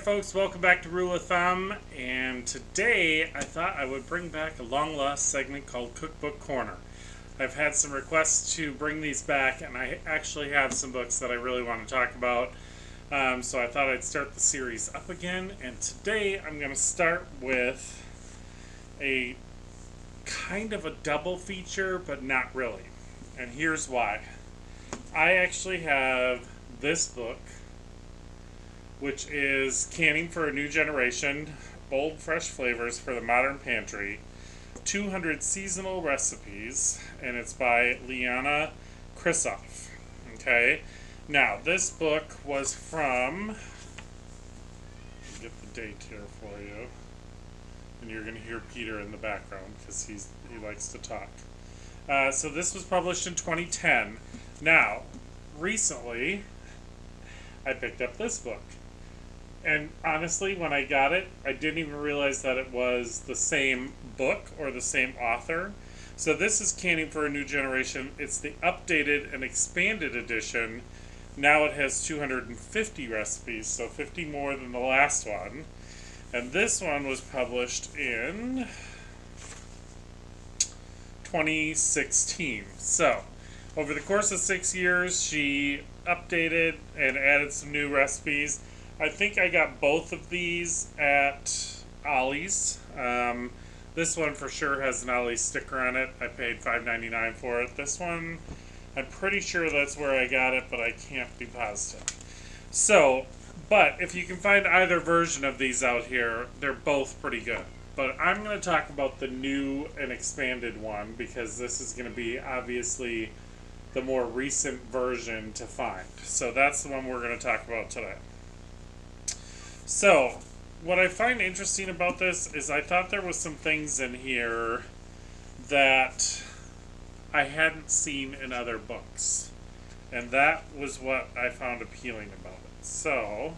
folks, welcome back to Rule of Thumb, and today I thought I would bring back a long lost segment called Cookbook Corner. I've had some requests to bring these back, and I actually have some books that I really want to talk about, so I thought I'd start the series up again, and today I'm going to start with a kind of a double feature, but not really, and here's why. I actually have this book, which is Canning for a New Generation, Bold Fresh Flavors for the Modern Pantry, 200 Seasonal Recipes, and it's by Liana Krisoff. Okay, now this book was from, I'll get the date here for you, and you're going to hear Peter in the background because he likes to talk. So this was published in 2010. Now, recently, I picked up this book. And honestly, when I got it, I didn't even realize that it was the same book or the same author. So this is Canning for a New Generation. It's the updated and expanded edition. Now it has 250 recipes, so 50 more than the last one. And this one was published in 2016. So, over the course of 6 years, she updated and added some new recipes. I think I got both of these at Ollie's. This one for sure has an Ollie's sticker on it. I paid $5.99 for it. This one, I'm pretty sure that's where I got it, but I can't be positive. So, but if you can find either version of these out here, they're both pretty good. But I'm going to talk about the new and expanded one because this is going to be obviously the more recent version to find. So that's the one we're going to talk about today. So, what I find interesting about this is I thought there was some things in here that I hadn't seen in other books. And that was what I found appealing about it. So,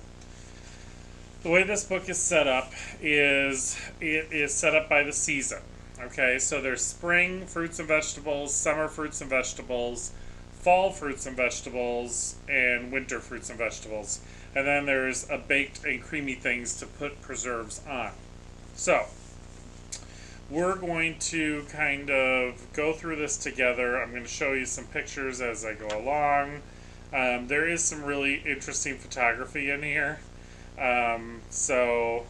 the way this book is set up is it is set up by the season. Okay, so there's spring fruits and vegetables, summer fruits and vegetables, fall fruits and vegetables, and winter fruits and vegetables. And then there's a baked and creamy things to put preserves on. So, we're going to kind of go through this together. I'm going to show you some pictures as I go along. There is some really interesting photography in here. So,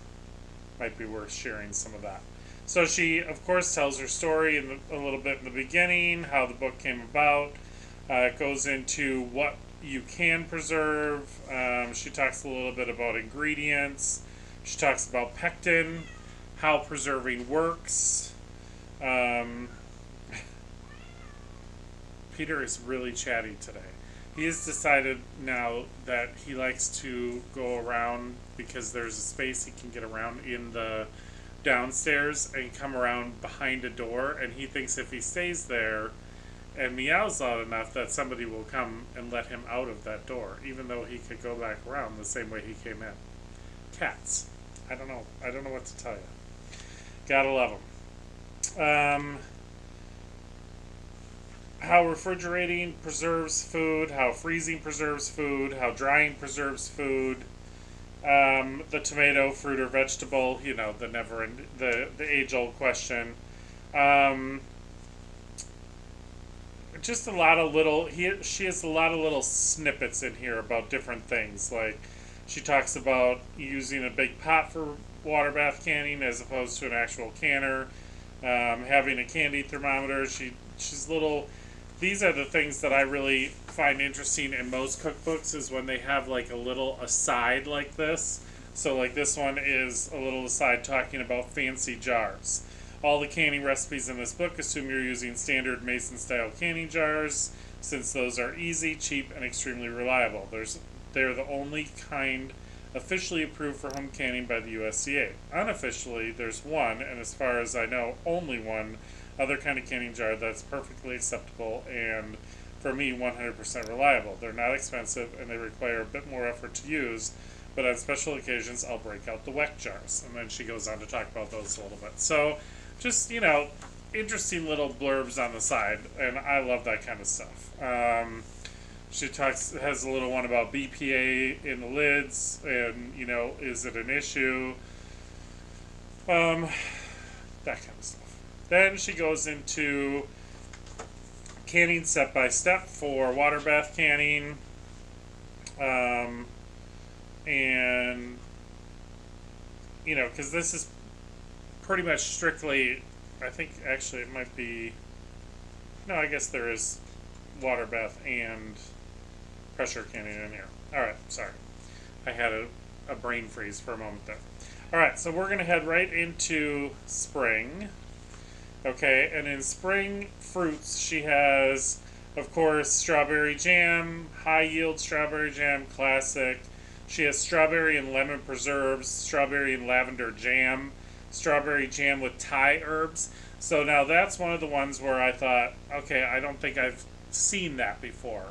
might be worth sharing some of that. So she, of course, tells her story a little bit in the beginning, how the book came about. It goes into what you can preserve. She talks a little bit about ingredients. She talks about pectin, how preserving works. Peter is really chatty today. He has decided now that he likes to go around because there's a space he can get around in the downstairs and come around behind a door, and he thinks if he stays there and meows loud enough that somebody will come and let him out of that door, even though he could go back around the same way he came in. Cats. I don't know what to tell you. Gotta love them. How refrigerating preserves food, how freezing preserves food, how drying preserves food. The tomato, fruit, or vegetable, you know, the age-old question. Just a lot of little, she has a lot of little snippets in here about different things. Like, she talks about using a big pot for water bath canning as opposed to an actual canner. Having a candy thermometer. She's little, these are the things that I really find interesting in most cookbooks, is when they have like a little aside like this. So like this one is a little aside talking about fancy jars. All the canning recipes in this book assume you're using standard Mason-style canning jars, since those are easy, cheap, and extremely reliable. They're the only kind officially approved for home canning by the USDA. Unofficially, there's one, and as far as I know, only one other kind of canning jar that's perfectly acceptable and, for me, 100% reliable. They're not expensive, and they require a bit more effort to use, but on special occasions, I'll break out the weck jars. And then she goes on to talk about those a little bit. So, just, you know, interesting little blurbs on the side, and I love that kind of stuff. She has a little one about BPA in the lids, and is it an issue? That kind of stuff. Then she goes into canning step by step for water bath canning, and because this is pretty much strictly, I think actually it might be, no, I guess there is water bath and pressure canning in here. Alright, sorry. I had a brain freeze for a moment there. Alright, so we're going to head right into spring. Okay, and in spring fruits, she has, of course, strawberry jam, high yield strawberry jam, classic. She has strawberry and lemon preserves, strawberry and lavender jam, strawberry jam with Thai herbs. So now that's one of the ones where I thought, okay, I don't think I've seen that before.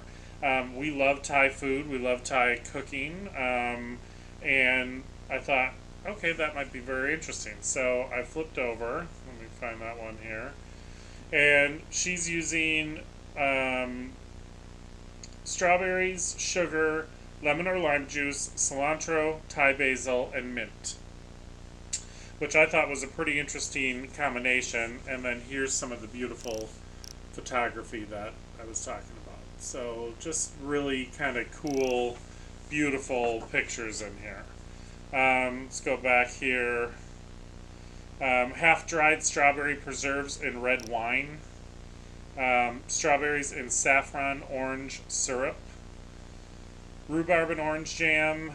We love Thai food, we love Thai cooking, and I thought, okay, that might be very interesting. So I flipped over, let me find that one here, and she's using strawberries, sugar, lemon or lime juice, cilantro, Thai basil, and mint, which I thought was a pretty interesting combination. And then here's some of the beautiful photography that I was talking about. So just really kind of cool, beautiful pictures in here. Let's go back here. Half-dried strawberry preserves in red wine. Strawberries in saffron orange syrup. Rhubarb and orange jam.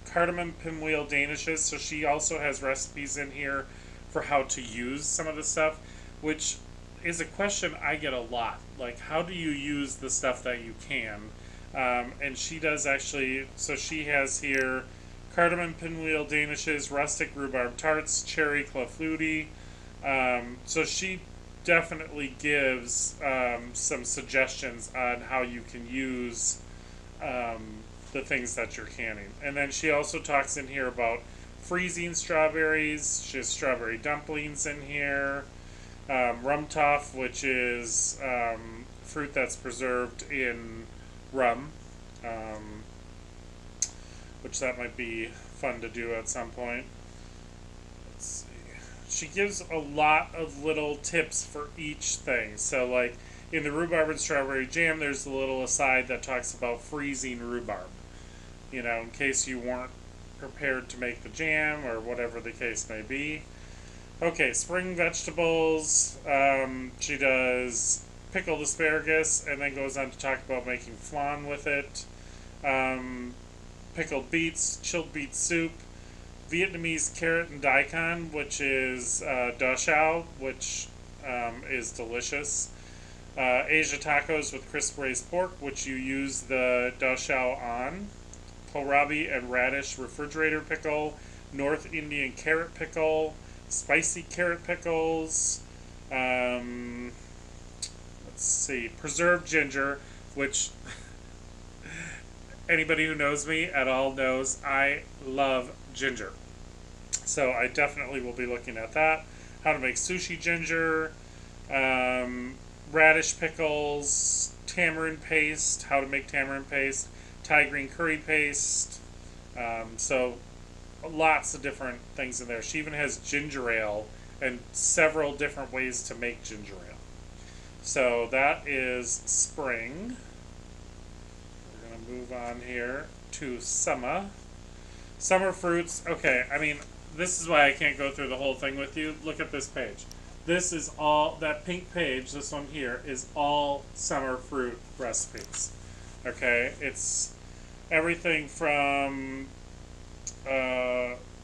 Cardamom pinwheel danishes. So she also has recipes in here for how to use some of the stuff, which is a question I get a lot. Like, how do you use the stuff that you can? And she does actually, so she has here cardamom pinwheel danishes, rustic rhubarb tarts, cherry clafouti. So she definitely gives some suggestions on how you can use the things that you're canning. And then she also talks in here about freezing strawberries. She has strawberry dumplings in here. Rum toff, which is fruit that's preserved in rum, which that might be fun to do at some point. Let's see. She gives a lot of little tips for each thing. So like in the rhubarb and strawberry jam, there's a little aside that talks about freezing rhubarb, in case you weren't prepared to make the jam or whatever the case may be. Okay, spring vegetables. She does pickled asparagus and then goes on to talk about making flan with it. Pickled beets, chilled beet soup, Vietnamese carrot and daikon, which is da shao, which is delicious. Asia tacos with crisp braised pork, which you use the da shao on. Kohlrabi and radish refrigerator pickle, North Indian carrot pickle, spicy carrot pickles, let's see, preserved ginger, which anybody who knows me at all knows I love ginger. So I definitely will be looking at that. How to make sushi ginger, radish pickles, tamarind paste, how to make tamarind paste, Thai green curry paste, so lots of different things in there. She even has ginger ale and several different ways to make ginger ale. So that is spring. We're going to move on here to summer. Summer fruits. Okay, I mean, this is why I can't go through the whole thing with you. Look at this page. This is all, that pink page, this one here, is all summer fruit recipes. Okay, it's everything from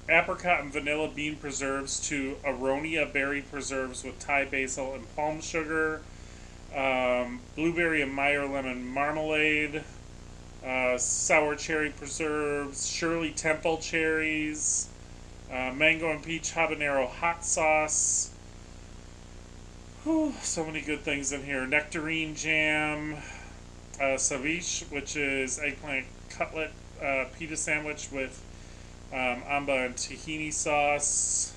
apricot and vanilla bean preserves to aronia berry preserves with Thai basil and palm sugar, blueberry and Meyer lemon marmalade, sour cherry preserves, Shirley Temple cherries, mango and peach habanero hot sauce. Whew, so many good things in here. Nectarine jam, ceviche, which is eggplant cutlet pita sandwich with amba and tahini sauce.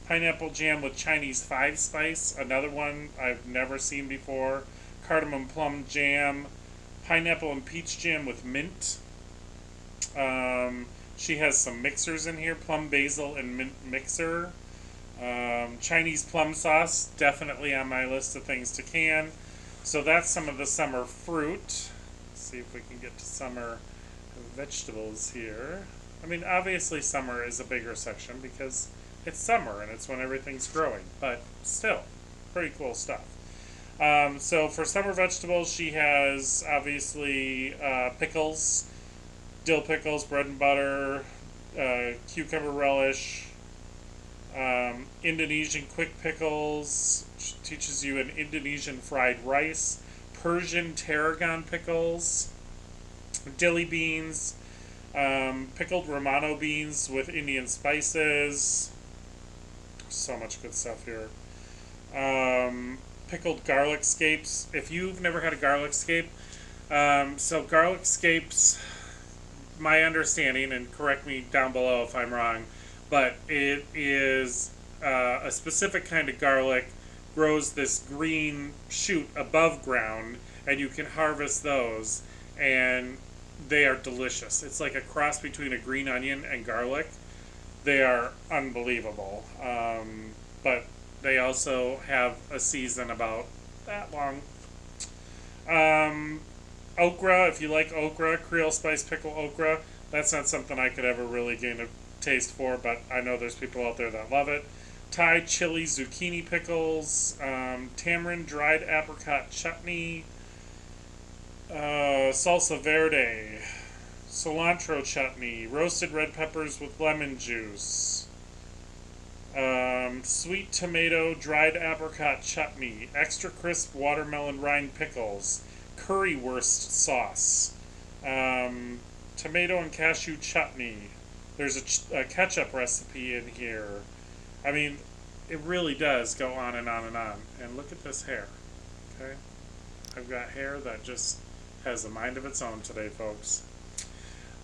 Pineapple jam with Chinese 5-spice, another one I've never seen before. Cardamom plum jam. pineapple and peach jam with mint. She has some mixers in here, plum basil and mint mixer. Chinese plum sauce, definitely on my list of things to can. So that's some of the summer fruit. Let's see if we can get to summer vegetables here. I mean, obviously summer is a bigger section because it's summer and it's when everything's growing, but still, pretty cool stuff. So for summer vegetables, she has obviously pickles, dill pickles, bread and butter, cucumber relish, Indonesian quick pickles. She teaches you an Indonesian fried rice, Persian tarragon pickles, dilly beans, pickled Romano beans with Indian spices. So much good stuff here. Pickled garlic scapes. If you've never had a garlic scape, so garlic scapes, my understanding, and correct me down below if I'm wrong, but it is a specific kind of garlic, grows this green shoot above ground, and you can harvest those, and they are delicious. It's like a cross between a green onion and garlic. They are unbelievable, but they also have a season about that long. Okra, if you like okra, Creole spice pickle okra, that's not something I could ever really gain a taste for, but I know there's people out there that love it. Thai chili zucchini pickles, tamarind dried apricot chutney, salsa verde, cilantro chutney, roasted red peppers with lemon juice, sweet tomato dried apricot chutney, extra crisp watermelon rind pickles, currywurst sauce, tomato and cashew chutney. There's a ketchup recipe in here. I mean, it really does go on and on and on. And look at this hair. Okay? I've got hair that just has a mind of its own today, folks.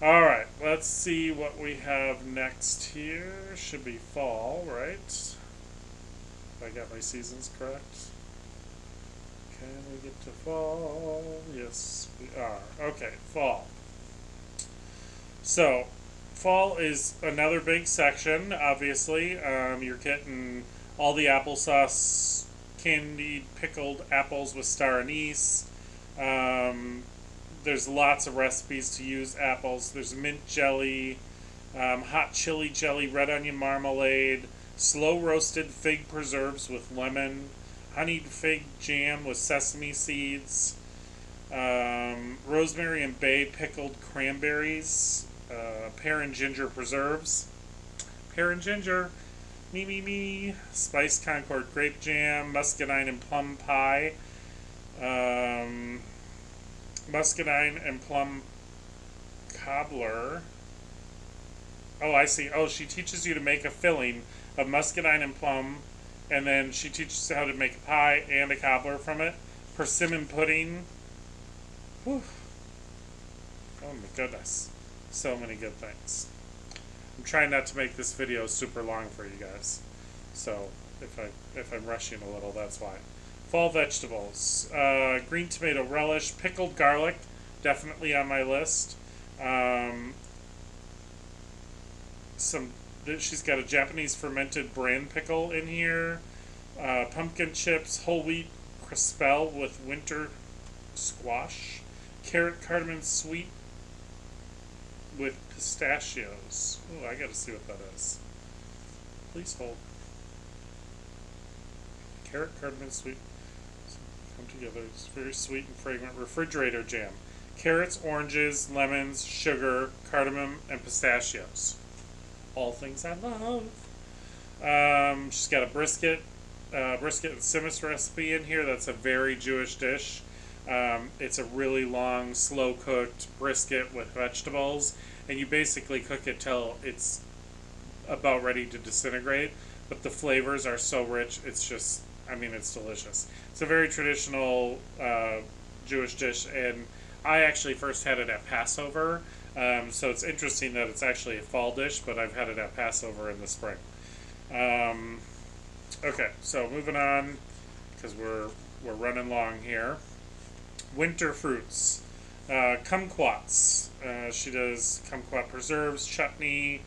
Alright, let's see what we have next here. Should be fall, right? If I got my seasons correct. Can we get to fall? Yes, we are. Okay, fall. So, fall is another big section, obviously. You're getting all the applesauce, candied pickled apples with star anise. There's lots of recipes to use apples. There's mint jelly, hot chili jelly, red onion marmalade, slow roasted fig preserves with lemon, honeyed fig jam with sesame seeds, rosemary and bay pickled cranberries, pear and ginger preserves, pear and ginger, me, spiced Concord grape jam, muscadine and plum pie, muscadine and plum cobbler. Oh, I see. Oh, she teaches you to make a filling of muscadine and plum, and then she teaches you how to make a pie and a cobbler from it. Persimmon pudding. Whew. Oh my goodness. So many good things. I'm trying not to make this video super long for you guys. So if I'm rushing a little, that's why. Fall vegetables. Green tomato relish, pickled garlic, definitely on my list. She's got a Japanese fermented bran pickle in here. Pumpkin chips, whole wheat crispel with winter squash. Carrot cardamom sweet with pistachios. Oh, I gotta see what that is. Please hold. Carrot cardamom sweet. Come together. It's very sweet and fragrant. Refrigerator jam. Carrots, oranges, lemons, sugar, cardamom, and pistachios. All things I love. She's got a brisket and simmus recipe in here. That's a very Jewish dish. It's a really long, slow-cooked brisket with vegetables, and you basically cook it till it's about ready to disintegrate, but the flavors are so rich, it's just, I mean, it's delicious. It's a very traditional Jewish dish, and I actually first had it at Passover, so it's interesting that it's actually a fall dish, but I've had it at Passover in the spring. Okay, so moving on, because we're running long here. Winter fruits. Kumquats. She does kumquat preserves, chutney,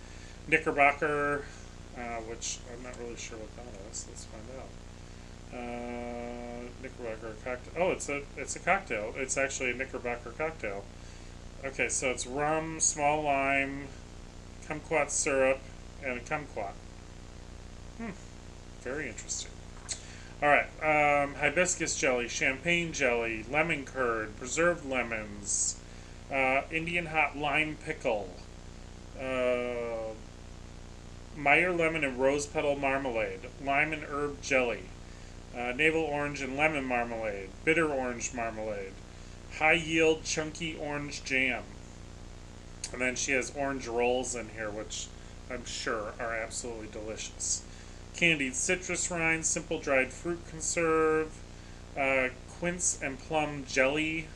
knickerbocker, which I'm not really sure what that is. Let's find out. Knickerbocker cocktail. Oh, it's a cocktail. It's actually a knickerbocker cocktail. Okay, so it's rum, small lime, kumquat syrup, and a kumquat. Very interesting. Alright, hibiscus jelly, champagne jelly, lemon curd, preserved lemons, Indian hot lime pickle, Meyer lemon and rose petal marmalade, lime and herb jelly, navel orange and lemon marmalade, bitter orange marmalade, high yield chunky orange jam. And then she has orange rolls in here, which I'm sure are absolutely delicious. Candied citrus rinds, simple dried fruit conserve, quince and plum jelly,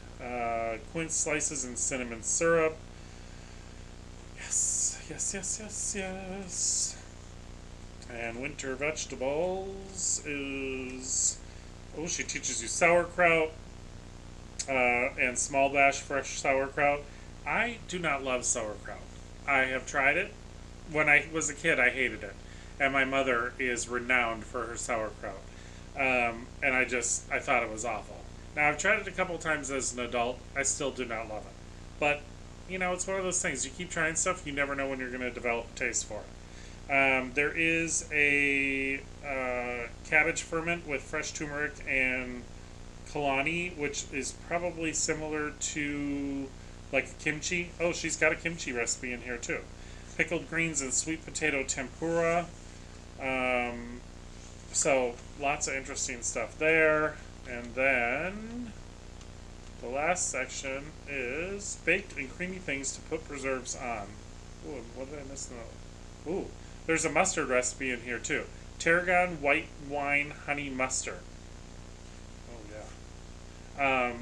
quince slices and cinnamon syrup. Yes, yes, yes, yes, yes. And winter vegetables is, oh, she teaches you sauerkraut and small batch fresh sauerkraut. I do not love sauerkraut. I have tried it. When I was a kid, I hated it. And my mother is renowned for her sauerkraut. And I thought it was awful. Now, I've tried it a couple times as an adult. I still do not love it. But, you know, it's one of those things. You keep trying stuff, you never know when you're going to develop a taste for it. There is a cabbage ferment with fresh turmeric and kalani, which is probably similar to, like, kimchi. Oh, she's got a kimchi recipe in here, too. Pickled greens and sweet potato tempura. So lots of interesting stuff there. And then the last section is baked and creamy things to put preserves on. Ooh, what did I miss? Ooh, there's a mustard recipe in here too. Tarragon white wine honey mustard. Oh yeah.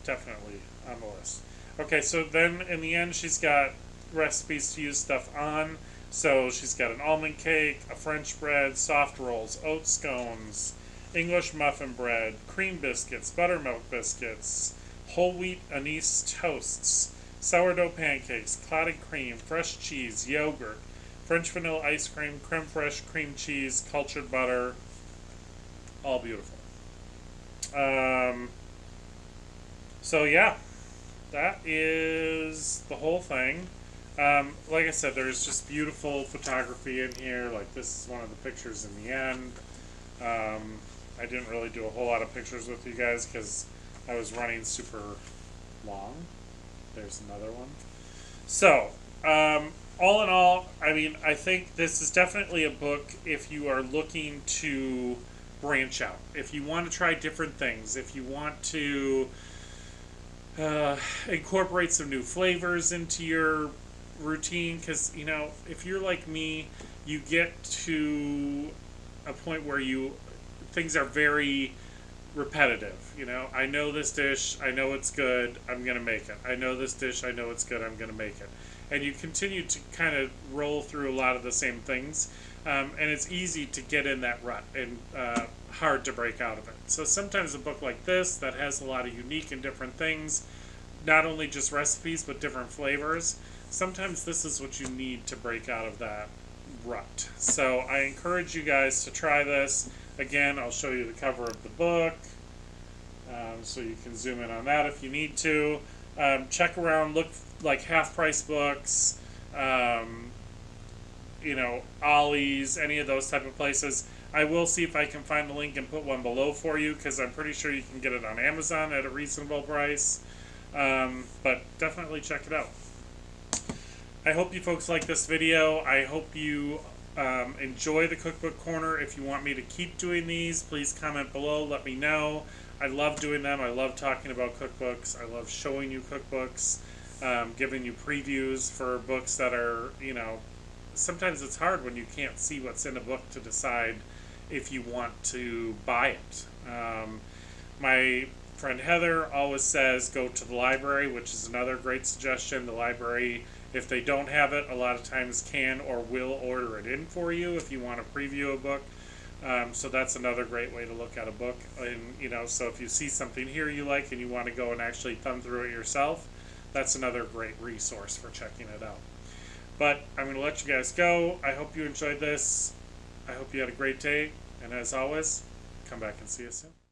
Definitely on the list. Okay, so then in the end she's got recipes to use stuff on. So she's got an almond cake, a French bread, soft rolls, oat scones, English muffin bread, cream biscuits, buttermilk biscuits, whole wheat anise toasts, sourdough pancakes, clotted cream, fresh cheese, yogurt, French vanilla ice cream, creme fraiche, cream cheese, cultured butter, all beautiful. So yeah, that is the whole thing. Like I said, there's just beautiful photography in here. Like, this is one of the pictures in the end. I didn't really do a whole lot of pictures with you guys because I was running super long. There's another one. So, all in all, I mean, I think this is definitely a book if you are looking to branch out. If you want to try different things. If you want to incorporate some new flavors into your routine, because, you know, if you're like me, you get to a point where things are very repetitive. You know, I know this dish, I know it's good, I'm gonna make it. I know this dish, I know it's good, I'm gonna make it. And you continue to kind of roll through a lot of the same things, and it's easy to get in that rut and hard to break out of it. So sometimes a book like this that has a lot of unique and different things, not only just recipes but different flavors, sometimes this is what you need to break out of that rut. So I encourage you guys to try this. Again, I'll show you the cover of the book, so you can zoom in on that if you need to. Check around, look like half-price books, you know, Ollie's, any of those type of places. I will see if I can find a link and put one below for you, because I'm pretty sure you can get it on Amazon at a reasonable price. But definitely check it out. I hope you folks like this video. I hope you enjoy the Cookbook Corner. If you want me to keep doing these, please comment below. Let me know. I love doing them. I love talking about cookbooks. I love showing you cookbooks, giving you previews for books that are, you know, sometimes it's hard when you can't see what's in a book to decide if you want to buy it. My friend Heather always says go to the library, which is another great suggestion. The library, if they don't have it, a lot of times can or will order it in for you if you want to preview a book. So that's another great way to look at a book. And so if you see something here you like and you want to go and actually thumb through it yourself, that's another great resource for checking it out. But I'm going to let you guys go. I hope you enjoyed this. I hope you had a great day. And as always, come back and see us soon.